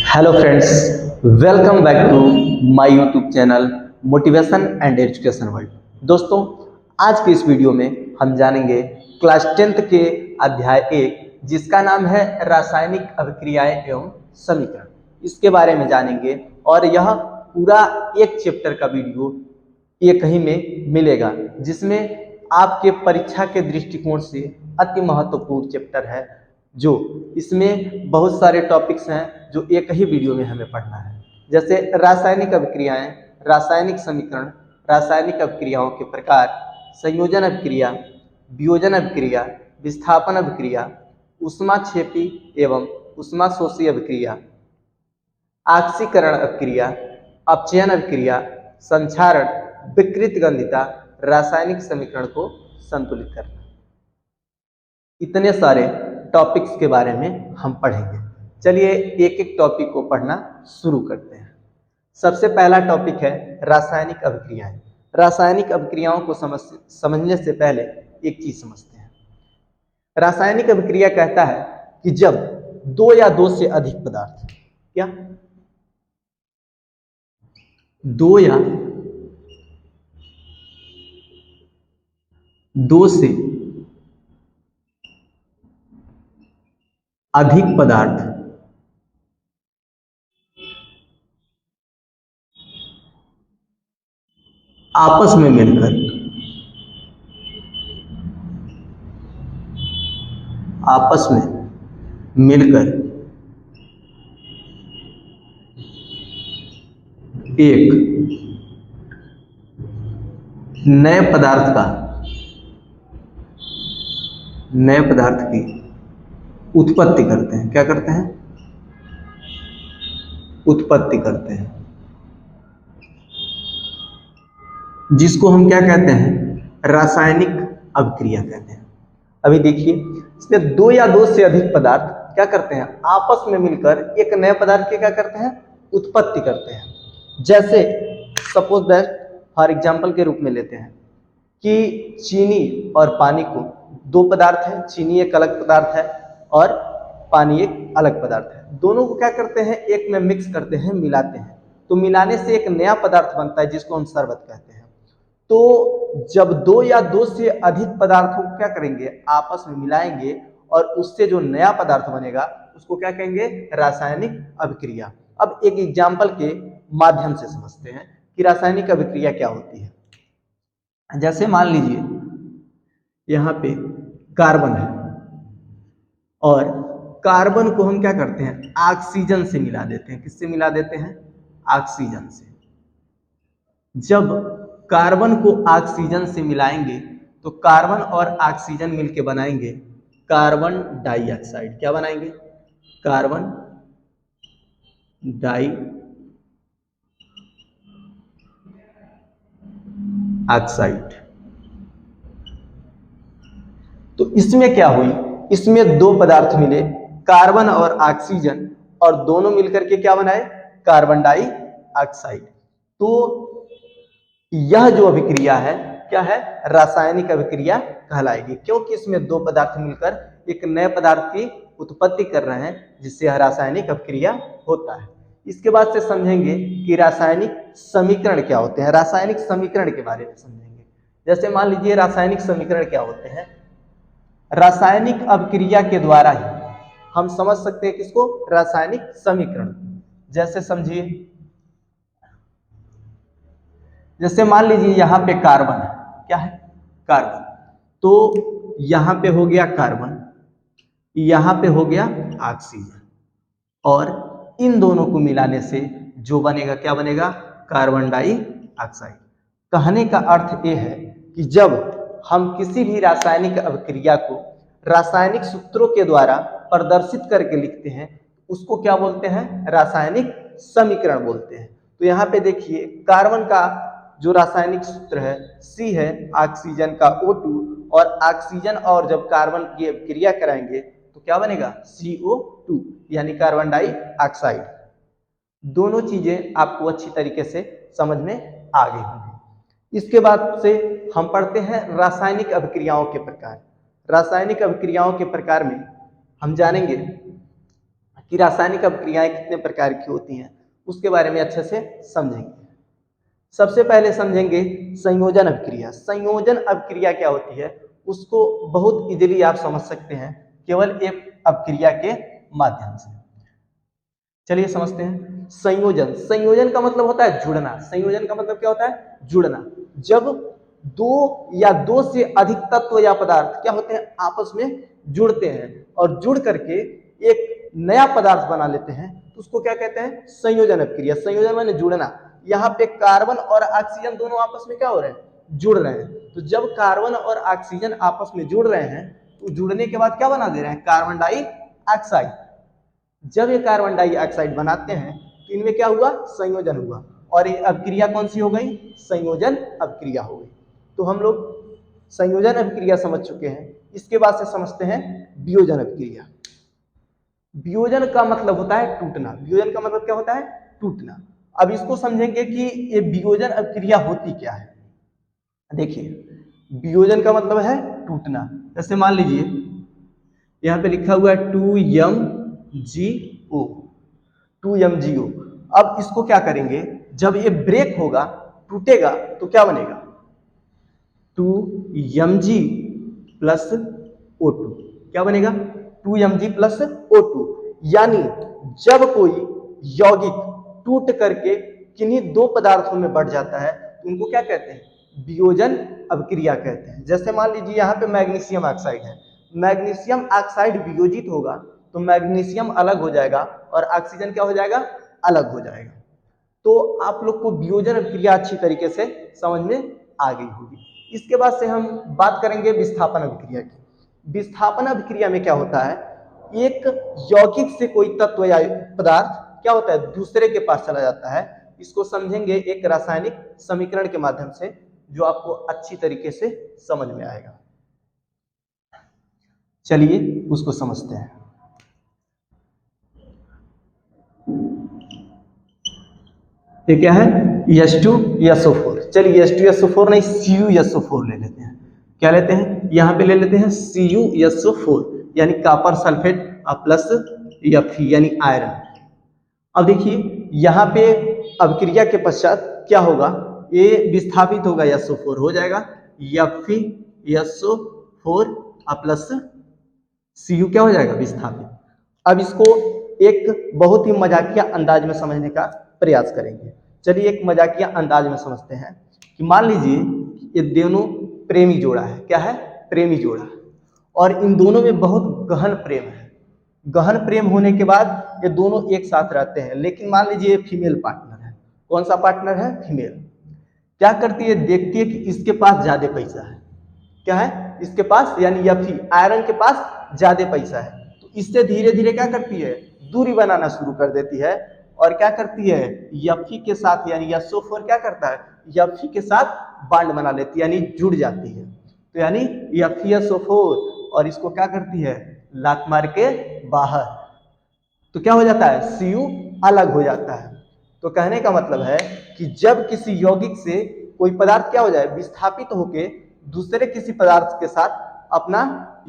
Hello friends, welcome back to my YouTube channel motivation and education world. दोस्तों, आज के इस वीडियो में हम जानेंगे क्लास 10th के अध्याय 1 जिसका नाम है रासायनिक अभिक्रियाएं एवं समीकरण। इसके बारे में जानेंगे और यह पूरा एक चैप्टर का वीडियो एक ही में मिलेगा, जिसमें आपके परीक्षा के दृष्टिकोण से अति महत्वपूर्ण चैप्टर है। जो इसमें बहुत सारे टॉपिक्स हैं जो एक ही वीडियो में हमें पढ़ना है, जैसे रासायनिक अभिक्रियाएं, रासायनिक समीकरण, रासायनिक अभिक्रियाओं के प्रकार, संयोजन अभिक्रिया, वियोजन अभिक्रिया, विस्थापन अभिक्रिया, ऊष्माक्षेपी एवं ऊष्माशोषी अभिक्रिया, आक्सीकरण अभिक्रिया, अपचयन अभिक्रिया, संक्षारण, विकृत गंधिता, रासायनिक समीकरण को संतुलित करना। इतने सारे टॉपिक्स के बारे में हम पढ़ेंगे। चलिए एक एक टॉपिक को पढ़ना शुरू करते हैं। सबसे पहला टॉपिक है रासायनिक अभिक्रियाएं। रासायनिक अभिक्रियाओं को समझने से पहले एक चीज समझते हैं। रासायनिक अभिक्रिया कहता है कि जब दो या दो से अधिक पदार्थ, क्या दो या दो से अधिक पदार्थ आपस में मिलकर एक नए पदार्थ की उत्पत्ति करते हैं। क्या करते हैं? उत्पत्ति करते हैं, जिसको हम क्या कहते हैं? रासायनिक अभिक्रिया कहते हैं। अभी देखिए, इसमें दो या दो से अधिक पदार्थ क्या करते हैं? आपस में मिलकर एक नए पदार्थ की क्या करते हैं? उत्पत्ति करते हैं। जैसे सपोज दैट फॉर एग्जाम्पल के रूप में लेते हैं कि चीनी और पानी को, दो पदार्थ है, चीनी एक अलग पदार्थ है और पानी एक अलग पदार्थ है। दोनों को क्या करते हैं? एक में मिक्स करते हैं, मिलाते हैं, तो मिलाने से एक नया पदार्थ बनता है जिसको हम शरबत कहते हैं। तो जब दो या दो से अधिक पदार्थों को क्या करेंगे? आपस में मिलाएंगे और उससे जो नया पदार्थ बनेगा उसको क्या कहेंगे? रासायनिक अभिक्रिया। अब एक एग्जाम्पल के माध्यम से समझते हैं कि रासायनिक अभिक्रिया क्या होती है। जैसे मान लीजिए यहाँ पे कार्बन है और कार्बन को हम क्या करते हैं? ऑक्सीजन से मिला देते हैं। किससे मिला देते हैं? ऑक्सीजन से। जब कार्बन को ऑक्सीजन से मिलाएंगे तो कार्बन और ऑक्सीजन मिलके बनाएंगे कार्बन डाइऑक्साइड। क्या बनाएंगे? Carbon dioxide. तो इसमें क्या हुई? इसमें दो पदार्थ मिले, कार्बन और ऑक्सीजन, और दोनों मिलकर के क्या बनाए? Carbon dioxide. तो यह जो अभिक्रिया है क्या है? रासायनिक अभिक्रिया कहलाएगी, क्योंकि इसमें दो पदार्थ मिलकर एक नए पदार्थ की उत्पत्ति कर रहे हैं, जिससे यह रासायनिक अभिक्रिया होता है। इसके बाद से समझेंगे कि रासायनिक समीकरण क्या होते हैं। रासायनिक समीकरण के बारे में समझेंगे। जैसे मान लीजिए रासायनिक समीकरण क्या होते हैं? रासायनिक अभिक्रिया के द्वारा ही हम समझ सकते हैं किसको? रासायनिक समीकरण। जैसे समझिए, जैसे मान लीजिए यहाँ पे कार्बन है। क्या है? कार्बन। तो यहाँ पे हो गया कार्बन, यहाँ पे हो गया ऑक्सीजन, और इन दोनों को मिलाने से जो बनेगा क्या बनेगा? Carbon dioxide. कहने का अर्थ ये है कि जब हम किसी भी रासायनिक अभिक्रिया को रासायनिक सूत्रों के द्वारा प्रदर्शित करके लिखते हैं उसको क्या बोलते हैं? रासायनिक समीकरण बोलते हैं। तो यहाँ पे देखिए, कार्बन का जो रासायनिक सूत्र है C है, ऑक्सीजन का O2, और ऑक्सीजन और जब कार्बन की अभिक्रिया कराएंगे तो क्या बनेगा? CO2, यानी कार्बन डाइऑक्साइड। दोनों चीजें आपको अच्छी तरीके से समझ में आ गई होंगी। इसके बाद से हम पढ़ते हैं रासायनिक अभिक्रियाओं के प्रकार। रासायनिक अभिक्रियाओं के प्रकार में हम जानेंगे कि रासायनिक अभिक्रियाएं कितने प्रकार की होती हैं, उसके बारे में अच्छे से समझेंगे। सबसे पहले समझेंगे संयोजन अभिक्रिया। संयोजन अभिक्रिया क्या होती है, उसको बहुत इजीली आप समझ सकते हैं केवल एक अभिक्रिया के माध्यम से। चलिए समझते हैं। संयोजन, संयोजन का मतलब होता है जुड़ना। संयोजन का मतलब क्या होता है, जुड़ना। जब दो या दो से अधिक तत्व या पदार्थ क्या होते हैं, आपस में जुड़ते हैं और जुड़ करके एक नया पदार्थ बना लेते हैं, तो उसको क्या कहते हैं, संयोजन अभिक्रिया। संयोजन माने जुड़ना। यहाँ पे कार्बन और ऑक्सीजन दोनों आपस में क्या हो रहे हैं, जुड़ रहे हैं। तो जब कार्बन और ऑक्सीजन आपस में जुड़ रहे हैं, तो जुड़ने के बाद क्या बना दे रहे हैं, कार्बन डाइऑक्साइड। जब ये कार्बन डाइऑक्साइड बनाते हैं तो इनमें क्या हुआ, संयोजन हुआ, और ये अभिक्रिया कौन सी हो गई, संयोजन अभिक्रिया हो गई। तो हम लोग संयोजन अभिक्रिया समझ चुके हैं। इसके बाद से समझते हैं वियोजन अभिक्रिया। वियोजन का मतलब होता है टूटना। वियोजन का मतलब क्या होता है, टूटना। अब इसको समझेंगे कि ये वियोजन अभिक्रिया होती क्या है। देखिए, वियोजन का मतलब है टूटना। जैसे मान लीजिए यहाँ पे लिखा हुआ है 2MgO, 2MgO। अब इसको क्या करेंगे, जब ये ब्रेक होगा, टूटेगा, तो क्या बनेगा, 2Mg प्लस O2। क्या बनेगा, 2Mg प्लस O2। यानी जब कोई यौगिक टूट करके किन्हीं दो पदार्थों में बढ़ जाता है तो उनको क्या कहते हैं, वियोजन अभिक्रिया कहते हैं। जैसे मान लीजिए यहाँ पे मैग्नीशियम ऑक्साइड है, मैग्नीशियम ऑक्साइड वियोजित होगा तो मैग्नीशियम अलग हो जाएगा और ऑक्सीजन क्या हो जाएगा, अलग हो जाएगा। तो आप लोग को वियोजन अभिक्रिया अच्छी तरीके से समझ में आ गई होगी। इसके बाद से हम बात करेंगे विस्थापन अभिक्रिया की। विस्थापन अभिक्रिया में क्या होता है, एक यौगिक से कोई तत्व या पदार्थ क्या होता है, दूसरे के पास चला जाता है। इसको समझेंगे एक रासायनिक समीकरण के माध्यम से, जो आपको अच्छी तरीके से समझ में आएगा। चलिए उसको समझते हैं। ये क्या है, H2SO4। चलिए H2SO4 नहीं, CuSO4 ले लेते हैं। क्या लेते हैं, यहाँ पे ले लेते हैं CuSO4 यानी कॉपर सल्फेट प्लस Fe यानी आयरन। अब देखिए यहाँ पे अभिक्रिया के पश्चात क्या होगा, ये विस्थापित होगा, SO4 हो जाएगा, FeSO4 प्लस Cu क्या हो जाएगा, विस्थापित। अब इसको एक बहुत ही मजाकिया अंदाज में समझने का प्रयास करेंगे। चलिए एक मजाकिया अंदाज में समझते हैं कि मान लीजिए ये दोनों प्रेमी जोड़ा है। क्या है, प्रेमी जोड़ा, और इन दोनों में बहुत गहन प्रेम है। गहन प्रेम होने के बाद ये दोनों एक साथ रहते हैं, लेकिन मान लीजिए ये फीमेल पार्टनर है। कौन सा पार्टनर है, फीमेल। क्या करती है, देखती है कि इसके पास ज्यादा पैसा है। क्या है, इसके पास यानी Fe आयरन के पास ज्यादा पैसा है, तो इससे धीरे धीरे क्या करती है, दूरी बनाना शुरू कर देती है। और क्या करती है, Fe के साथ यानी SO4 क्या करता है, Fe के साथ बॉन्ड बना लेती है, यानी जुड़ जाती है। तो यानी FeSO4 और इसको क्या करती है, लात मार के बाहर, तो क्या हो जाता है, Cu अलग हो जाता है। तो कहने का मतलब है कि जब किसी यौगिक से कोई पदार्थ क्या हो जाए, विस्थापित होके दूसरे किसी पदार्थ के साथ अपना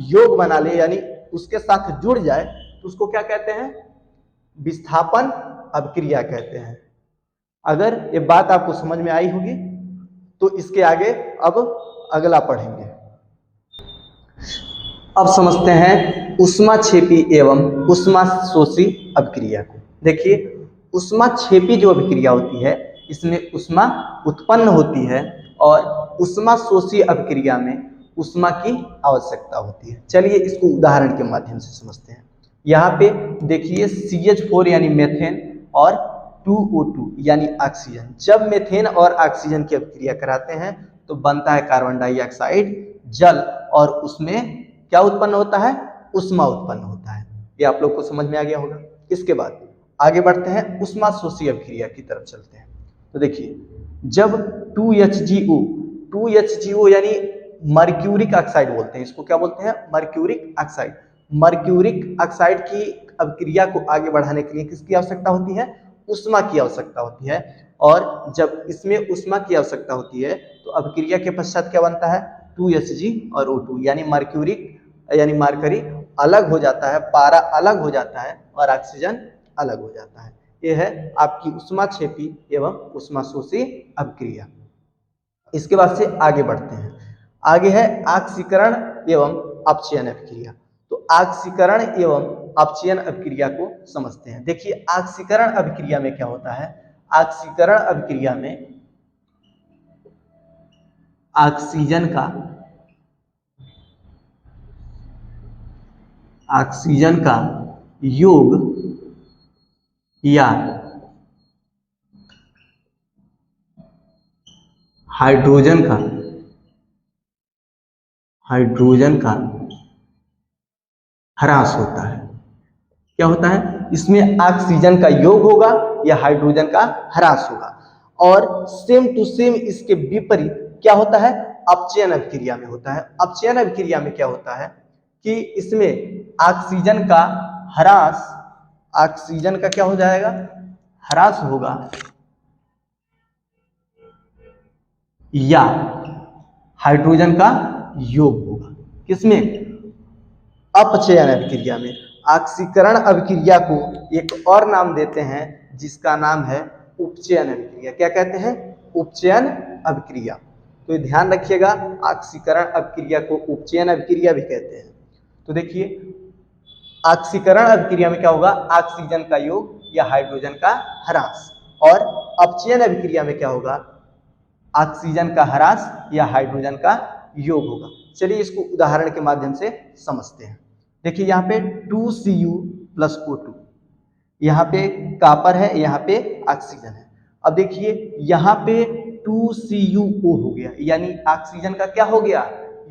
योग बना ले, यानी उसके साथ जुड़ जाए, तो उसको क्या कहते हैं, विस्थापन अभिक्रिया कहते हैं। अगर ये बात आपको समझ में आई होगी तो इसके आगे अब अगला पढ़ेंगे। अब समझते हैं ऊष्माक्षेपी एवं ऊष्माशोषी अभिक्रिया को। देखिए, ऊष्माक्षेपी जो अभिक्रिया होती है, इसमें ऊष्मा उत्पन्न होती है और ऊष्माशोषी अभिक्रिया में ऊष्मा की आवश्यकता होती है। चलिए इसको उदाहरण के माध्यम से समझते हैं। यहाँ पे देखिए CH4 यानी मेथेन और 2O2 यानी ऑक्सीजन। जब मेथेन और ऑक्सीजन की अभिक्रिया कराते हैं तो बनता है कार्बन डाइऑक्साइड, जल, और उसमें क्या उत्पन्न होता है, ऊष्मा उत्पन्न होता है। ये आप लोग को समझ में आ गया होगा। इसके बाद आगे बढ़ते हैं, ऊष्माशोषी अभिक्रिया की तरफ चलते हैं। तो देखिए, जब 2HgO यानी मर्क्यूरिक ऑक्साइड बोलते हैं, इसको क्या बोलते हैं, मर्क्यूरिक ऑक्साइड। मर्क्यूरिक ऑक्साइड की अभिक्रिया को आगे बढ़ाने के लिए किसकी आवश्यकता होती है, ऊष्मा की आवश्यकता होती है। और जब इसमें ऊष्मा की आवश्यकता होती है तो अभिक्रिया के पश्चात क्या बनता है, 2Hg और O2 यानी मर्क्यूरिक यानी मार्करी अलग हो जाता है, पारा अलग हो जाता है और ऑक्सीजन अलग हो जाता है। यह है आपकी ऊष्माक्षेपी एवं ऊष्माशोषी अभिक्रिया। इसके बाद से आगे बढ़ते हैं। आगे है ऑक्सीकरण एवं अपचयन अभिक्रिया। तो ऑक्सीकरण एवं अपचयन अभिक्रिया को समझते हैं। देखिए ऑक्सीकरण अभिक्रिया में क्या होता है। ऑक्सीकरण अभिक्रिया में ऑक्सीजन का योग या हाइड्रोजन का ह्रास होता है। क्या होता है, इसमें ऑक्सीजन का योग होगा या हाइड्रोजन का ह्रास होगा। और सेम टू सेम इसके विपरीत क्या होता है, अपचयन अभिक्रिया में होता है। अपचयन अभिक्रिया में क्या होता है कि इसमें ऑक्सीजन का ह्रास, ऑक्सीजन का क्या हो जाएगा, ह्रास होगा या हाइड्रोजन का योग होगा। किसमें, अपचयन अभिक्रिया में। ऑक्सीकरण अभिक्रिया को एक और नाम देते हैं जिसका नाम है उपचयन अभिक्रिया। क्या कहते हैं, उपचयन अभिक्रिया। तो ध्यान रखिएगा, ऑक्सीकरण अभिक्रिया को उपचयन अभिक्रिया भी कहते हैं। तो देखिए ऑक्सीकरण अभिक्रिया में क्या होगा, ऑक्सीजन का योग या हाइड्रोजन का ह्रास। और अपचयन अभिक्रिया में क्या होगा, ऑक्सीजन का ह्रास या हाइड्रोजन का योग होगा। चलिए इसको उदाहरण के माध्यम से समझते हैं। देखिए यहाँ पे 2Cu + O2, यहाँ पे कॉपर है, यहाँ पे ऑक्सीजन है। अब देखिए यहाँ पे 2CuO हो गया, यानी ऑक्सीजन का क्या हो गया,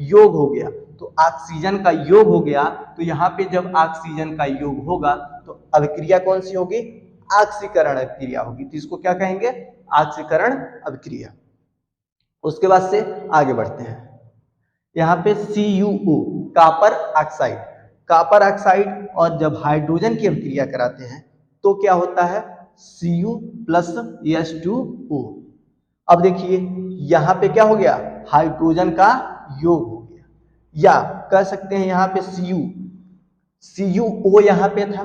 योग हो गया। तो ऑक्सीजन का योग हो गया, तो यहाँ पे जब ऑक्सीजन का योग होगा तो अभिक्रिया कौन सी होगी, ऑक्सीकरण अभिक्रिया होगी। तो इसको क्या कहेंगे, ऑक्सीकरण अभिक्रिया। उसके बाद से आगे बढ़ते हैं। यहाँ पे CuO, copper oxide, copper oxide, और जब हाइड्रोजन की अभिक्रिया कराते हैं तो क्या होता है, Cu + H2O। अब देखिए यहाँ पे क्या हो गया, हाइड्रोजन का योग हो गया, या कह सकते हैं यहाँ पे CuO यहाँ पे था,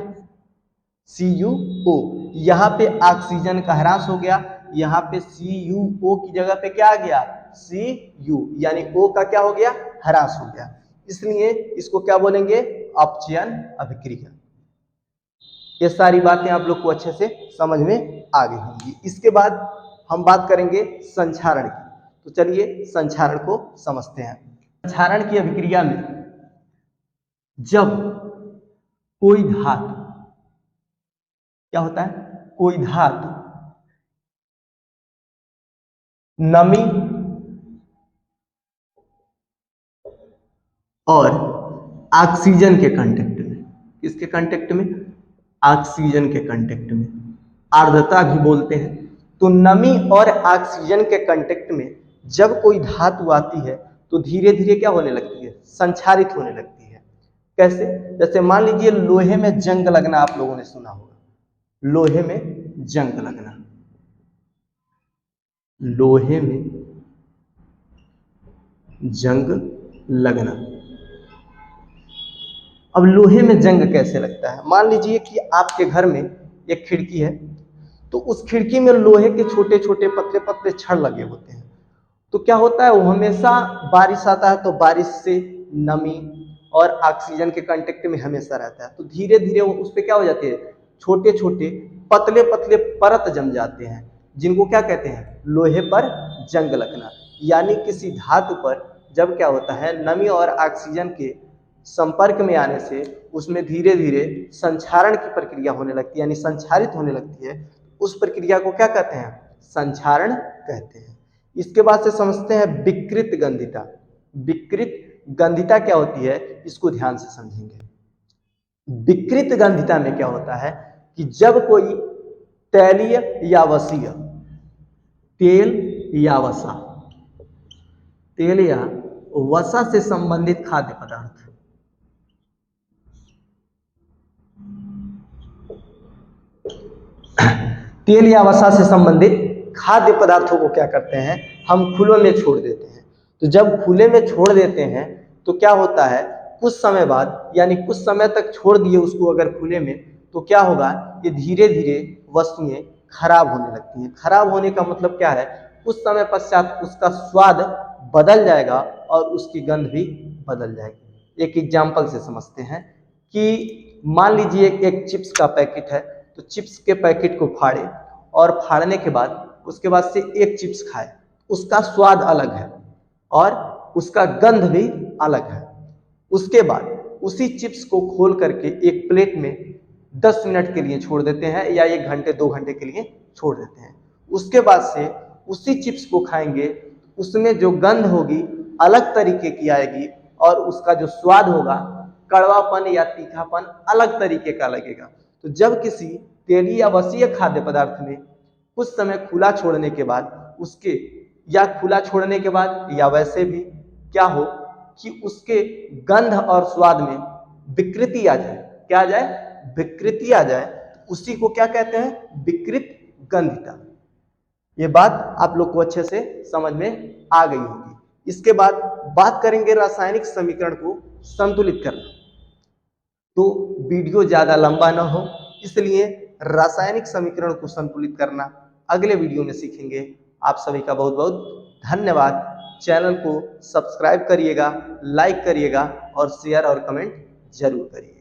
CuO, यहाँ पे ऑक्सीजन का ह्रास हो गया, यहाँ पे CuO की जगह पे क्या आ गया, Cu, यानी O का क्या हो गया, ह्रास हो गया। इसलिए इसको क्या बोलेंगे, अपचयन अभिक्रिया। ये सारी बातें आप लोग को अच्छे से समझ में आ गई होंगी। इसके बाद हम बात करेंगे संक्षारण की। तो चलिए संक्षारण को समझते हैं। संक्षारण की अभिक्रिया में जब कोई धातु, क्या होता है, कोई धातु नमी और ऑक्सीजन के कांटेक्ट में, किसके कांटेक्ट में, ऑक्सीजन के कांटेक्ट में, आर्द्रता भी बोलते हैं। तो नमी और ऑक्सीजन के कांटेक्ट में जब कोई धातु आती है तो धीरे धीरे क्या होने लगती है, संक्षारित होने लगती है। कैसे, जैसे मान लीजिए लोहे में जंग लगना, आप लोगों ने सुना होगा, लोहे में जंग लगना, लोहे में जंग लगना। अब लोहे में जंग कैसे लगता है, मान लीजिए कि आपके घर में एक खिड़की है, तो उस खिड़की में लोहे के छोटे छोटे पतले पतले छड़ लगे होते हैं। तो क्या होता है, वो हमेशा बारिश आता है तो बारिश से नमी और ऑक्सीजन के कांटेक्ट में हमेशा रहता है। तो धीरे धीरे वो उस पर क्या हो जाते हैं, छोटे छोटे पतले पतले परत जम जाते हैं, जिनको क्या कहते हैं, लोहे पर जंग लगना। यानी किसी धातु पर जब क्या होता है, नमी और ऑक्सीजन के संपर्क में आने से उसमें धीरे धीरे संक्षारण की प्रक्रिया होने लगती है, यानी संक्षारित होने लगती है। उस प्रक्रिया को क्या कहते हैं, संक्षारण कहते हैं। इसके बाद से समझते हैं विकृत गंधिता। विकृत गंधिता क्या होती है, इसको ध्यान से समझेंगे। विकृत गंधिता में क्या होता है कि जब कोई तैलीय या वसीय, तेल या वसा, तेल या वसा से संबंधित खाद्य पदार्थ, तेल या वसा से संबंधित खाद्य पदार्थों को क्या करते हैं, हम खुले में छोड़ देते हैं। तो जब खुले में छोड़ देते हैं तो क्या होता है, कुछ समय बाद यानी कुछ समय तक छोड़ दिए उसको अगर खुले में, तो क्या होगा, ये धीरे धीरे वस्तुएं खराब होने लगती हैं। खराब होने का मतलब क्या है, कुछ समय पश्चात उसका स्वाद बदल जाएगा और उसकी गंध भी बदल जाएगी। एक एग्जाम्पल से समझते हैं कि मान लीजिए एक चिप्स का पैकेट है, तो चिप्स के पैकेट को फाड़े और फाड़ने के बाद उसके बाद से एक चिप्स खाए, उसका स्वाद अलग है और उसका गंध भी अलग है। उसके बाद उसी चिप्स को खोल करके एक प्लेट में 10 मिनट के लिए छोड़ देते हैं या 1 घंटे 2 घंटे के लिए छोड़ देते हैं। उसके बाद से उसी चिप्स को खाएंगे, उसमें जो गंध होगी अलग तरीके की आएगी और उसका जो स्वाद होगा, कड़वापन या तीखापन अलग तरीके का लगेगा। तो जब किसी तेली या वसीय खाद्य पदार्थ में कुछ समय खुला छोड़ने के बाद उसके या खुला छोड़ने के बाद या वैसे भी क्या हो कि उसके गंध और स्वाद में विकृति आ जाए, क्या आ जाए, विकृति आ जाए, उसी को क्या कहते हैं, विकृत गंधिता। ये बात आप लोग को अच्छे से समझ में आ गई होगी। इसके बाद बात करेंगे रासायनिक समीकरण को संतुलित करना। तो वीडियो ज्यादा लंबा ना हो, इसलिए रासायनिक समीकरण को संतुलित करना अगले वीडियो में सीखेंगे। आप सभी का बहुत बहुत धन्यवाद। चैनल को सब्सक्राइब करिएगा, लाइक करिएगा और शेयर और कमेंट जरूर करिएगा।